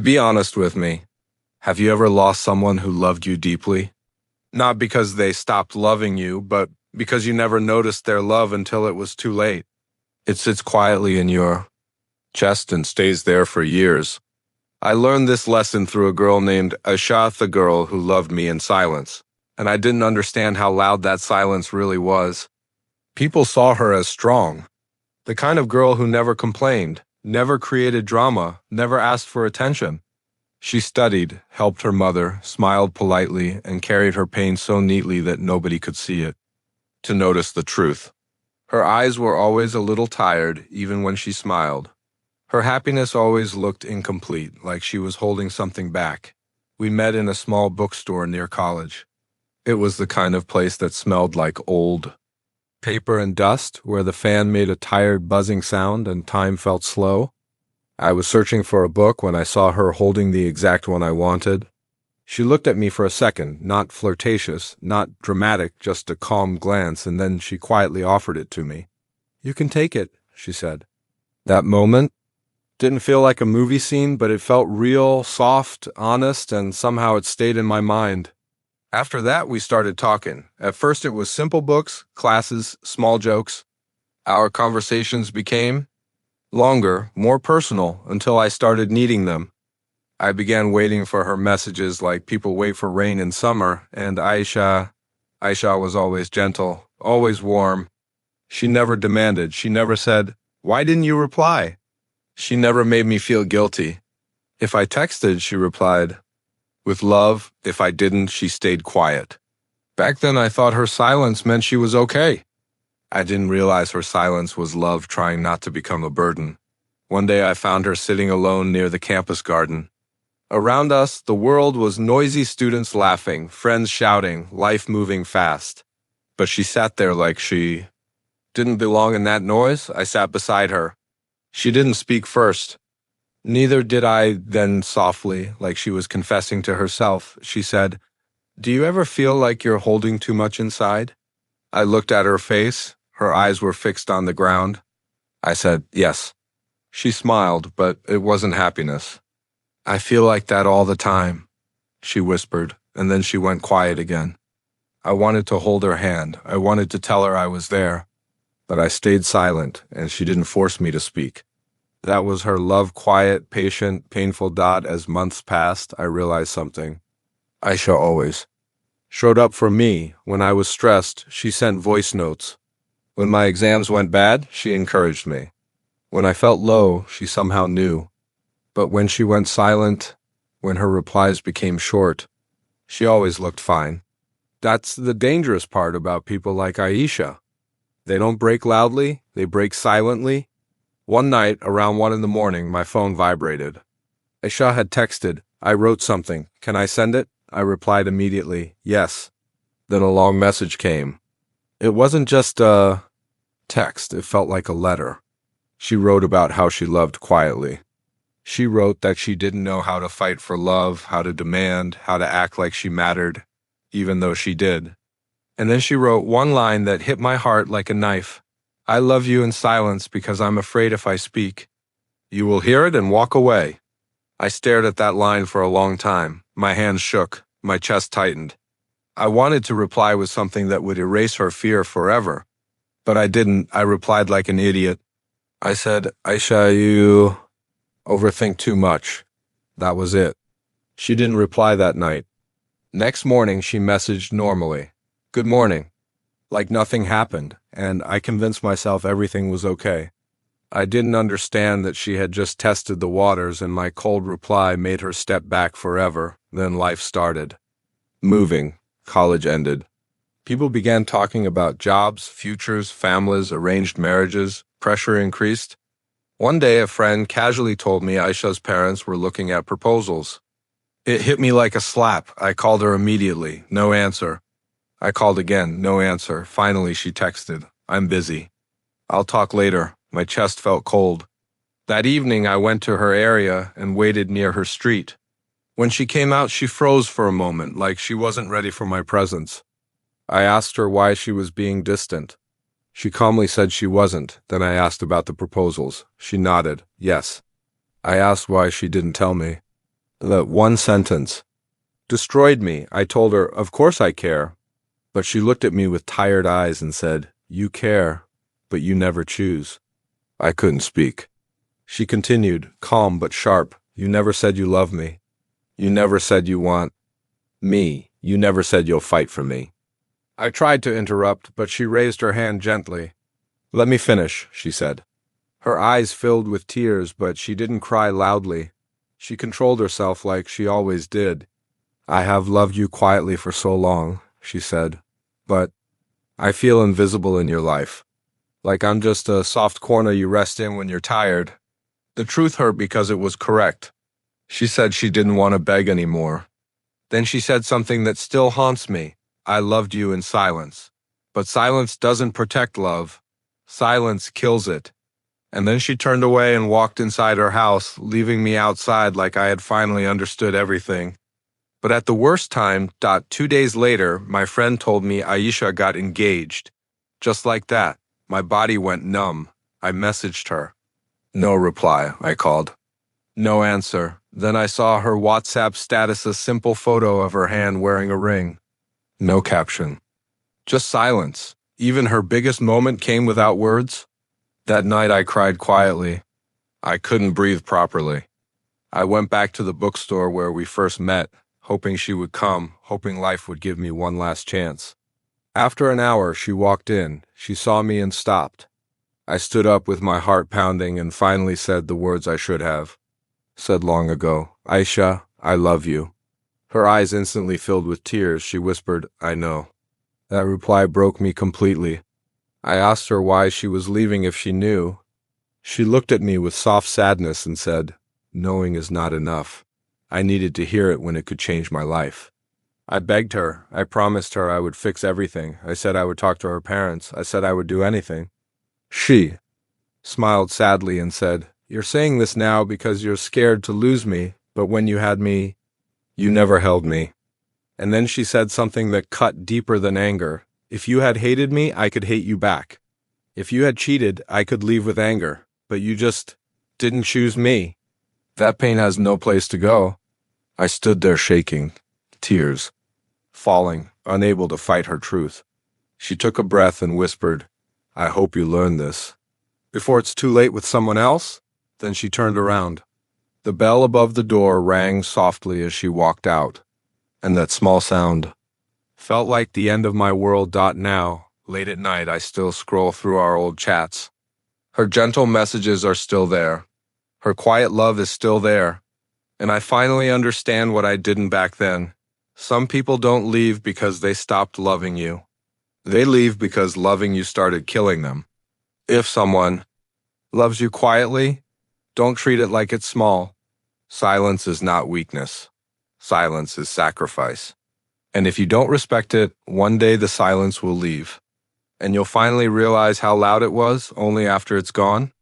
Be honest with me. Have you ever lost someone who loved you deeply? Not because they stopped loving you, but because you never noticed their love until it was too late. It sits quietly in your chest and stays there for years. I learned this lesson through a girl named Aisha, the girl who loved me in silence. And I didn't understand how loud that silence really was. People saw her as strong, the kind of girl who never complained, never created drama, never asked for attention. She studied, helped her mother, smiled politely, and carried her pain so neatly that nobody could see it, to notice the truth. Her eyes were always a little tired, even when she smiled. Her happiness always looked incomplete, like she was holding something back. We met in a small bookstore near college. It was the kind of place that smelled like old paper and dust, where the fan made a tired buzzing sound and time felt slow. I was searching for a book when I saw her holding the exact one I wanted. She looked at me for a second, not flirtatious, not dramatic, just a calm glance, and then she quietly offered it to me. "You can take it," she said. That moment didn't feel like a movie scene, but it felt real, soft, honest, and somehow it stayed in my mind. After that, we started talking. At first, it was simple books, classes, small jokes. Our conversations became longer, more personal, until I started needing them. I began waiting for her messages like people wait for rain in summer, and Aisha was always gentle, always warm. She never demanded. She never said, "Why didn't you reply?" She never made me feel guilty. If I texted, she replied with love. If I didn't, she stayed quiet. Back then, I thought her silence meant she was okay. I didn't realize her silence was love trying not to become a burden. One day I found her sitting alone near the campus garden. Around us, the world was noisy, students laughing, friends shouting, life moving fast. But she sat there like she didn't belong in that noise. I sat beside her. She didn't speak first. Neither did I. Then softly, like she was confessing to herself, she said, "Do you ever feel like you're holding too much inside?" I looked at her face. Her eyes were fixed on the ground. I said, "Yes." She smiled, but it wasn't happiness. "I feel like that all the time," she whispered, and then she went quiet again. I wanted to hold her hand. I wanted to tell her I was there, but I stayed silent, and she didn't force me to speak. That was her love, quiet, patient, painful dot. As months passed, I realized something. Aisha always showed up for me. When I was stressed, she sent voice notes. When my exams went bad, she encouraged me. When I felt low, she somehow knew. But when she went silent, when her replies became short, she always looked fine. That's the dangerous part about people like Aisha. They don't break loudly, they break silently. One night, around 1 in the morning, my phone vibrated. Aisha had texted, "I wrote something. Can I send it?" I replied immediately, "Yes." Then a long message came. It wasn't just a text, it felt like a letter. She wrote about how she loved quietly. She wrote that she didn't know how to fight for love, how to demand, how to act like she mattered, even though she did. And then she wrote one line that hit my heart like a knife. "I love you in silence because I'm afraid if I speak, you will hear it and walk away." I stared at that line for a long time. My hands shook, my chest tightened. I wanted to reply with something that would erase her fear forever, but I didn't. I replied like an idiot. I said, "Aisha, you overthink too much." That was it. She didn't reply that night. Next morning, she messaged normally. "Good morning." Like nothing happened, and I convinced myself everything was okay. I didn't understand that she had just tested the waters, and my cold reply made her step back forever. Then life started. Moving. College ended. People began talking about jobs, futures, families, arranged marriages. Pressure increased. One day, a friend casually told me Aisha's parents were looking at proposals. It hit me like a slap. I called her immediately. No answer. I called again. No answer. Finally, she texted, "I'm busy. I'll talk later." My chest felt cold. That evening, I went to her area and waited near her street. When she came out, she froze for a moment, like she wasn't ready for my presence. I asked her why she was being distant. She calmly said she wasn't. Then I asked about the proposals. She nodded, yes. I asked why she didn't tell me. That one sentence destroyed me. I told her, of course I care. But she looked at me with tired eyes and said, you care, but you never choose. I couldn't speak. She continued, calm but sharp, you never said you love me. You never said you want me. You never said you'll fight for me. I tried to interrupt, but she raised her hand gently. Let me finish, she said. Her eyes filled with tears, but she didn't cry loudly. She controlled herself like she always did. I have loved you quietly for so long, she said, but I feel invisible in your life. Like I'm just a soft corner you rest in when you're tired. The truth hurt because it was correct. She said she didn't want to beg anymore. Then she said something that still haunts me. I loved you in silence. But silence doesn't protect love. Silence kills it. And then she turned away and walked inside her house, leaving me outside like I had finally understood everything. But at the worst time, 2 days later, my friend told me Aisha got engaged. Just like that, my body went numb. I messaged her. No reply, I called. No answer. Then I saw her WhatsApp status, a simple photo of her hand wearing a ring. No caption. Just silence. Even her biggest moment came without words. That night I cried quietly. I couldn't breathe properly. I went back to the bookstore where we first met, hoping she would come, hoping life would give me one last chance. After an hour, she walked in. She saw me and stopped. I stood up with my heart pounding and finally said the words I should have said long ago. Aisha, I love you. Her eyes instantly filled with tears. She whispered, I know. That reply broke me completely. I asked her why she was leaving if she knew. She looked at me with soft sadness and said, knowing is not enough. I needed to hear it when it could change my life. I begged her. I promised her I would fix everything. I said I would talk to her parents. I said I would do anything. She smiled sadly and said, you're saying this now because you're scared to lose me, but when you had me, you never held me. And then she said something that cut deeper than anger. If you had hated me, I could hate you back. If you had cheated, I could leave with anger, but you just didn't choose me. That pain has no place to go. I stood there shaking, tears falling, unable to fight her truth. She took a breath and whispered, I hope you learn this before it's too late with someone else. Then she turned around. The bell above the door rang softly as she walked out, and that small sound felt like the end of my world. Now, late at night, I still scroll through our old chats. Her gentle messages are still there. Her quiet love is still there. And I finally understand what I didn't back then. Some people don't leave because they stopped loving you. They leave because loving you started killing them. If someone loves you quietly, don't treat it like it's small. Silence is not weakness. Silence is sacrifice. And if you don't respect it, one day the silence will leave. And you'll finally realize how loud it was only after it's gone.